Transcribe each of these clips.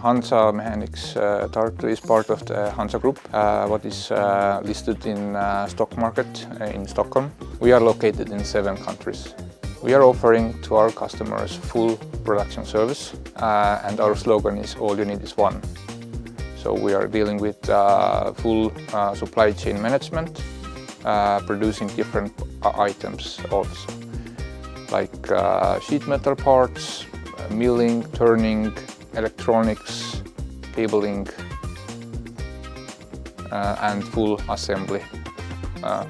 Hansa Mechanics Tartu is part of the Hansa Group, what is listed in stock market in Stockholm. We are located in 7 countries. We are offering to our customers full production service, and our slogan is "All you need is one." So we are dealing with full supply chain management, producing different items also, like sheet metal parts, milling, turning, electronics, cabling, and full assembly,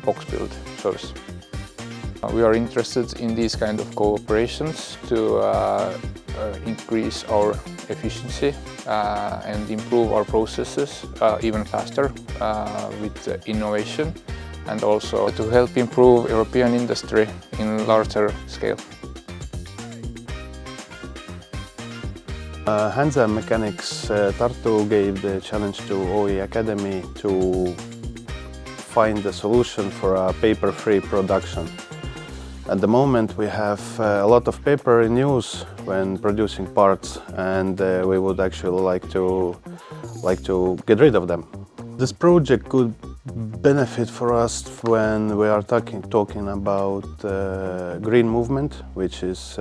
box build service. We are interested in these kind of cooperations to increase our efficiency and improve our processes even faster with innovation, and also to help improve European industry in larger scale. Hansa Mechanics Tartu gave the challenge to oiAcademy to find a solution for a paper-free production. At the moment we have a lot of paper in use when producing parts, and we would actually like to get rid of them. This project could benefit for us when we are talking about green movement, which is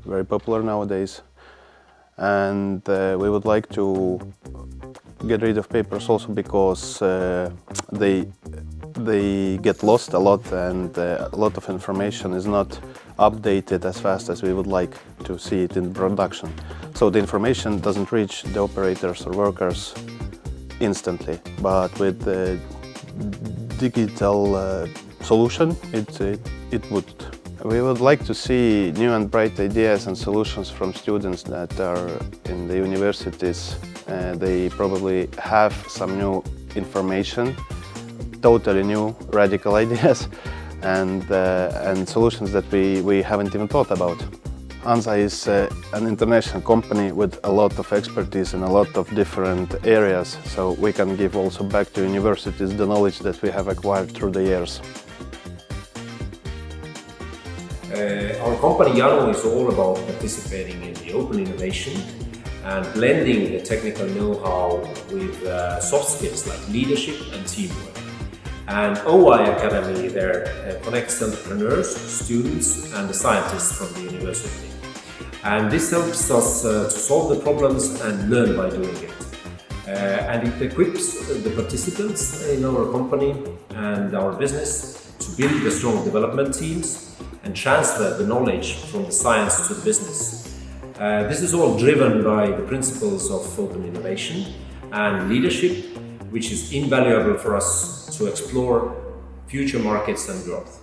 very popular nowadays. And we would like to get rid of papers also because they get lost a lot, and a lot of information is not updated as fast as we would like to see it in production. So the information doesn't reach the operators or workers instantly, but with the digital solution it would. We would like to see new and bright ideas and solutions from students that are in the universities. They probably have some new information, totally new, radical ideas, and solutions that we haven't even thought about. Hansa is an international company with a lot of expertise in a lot of different areas, so we can give also back to universities the knowledge that we have acquired through the years. Our company Janu is all about participating in the open innovation and blending the technical know-how with soft skills like leadership and teamwork. And oiAcademy there connects entrepreneurs, students and the scientists from the university. And this helps us to solve the problems and learn by doing it. And it equips the participants in our company and our business to build the strong development teams and transfer the knowledge from the science to the business. This is all driven by the principles of open innovation and leadership, which is invaluable for us to explore future markets and growth.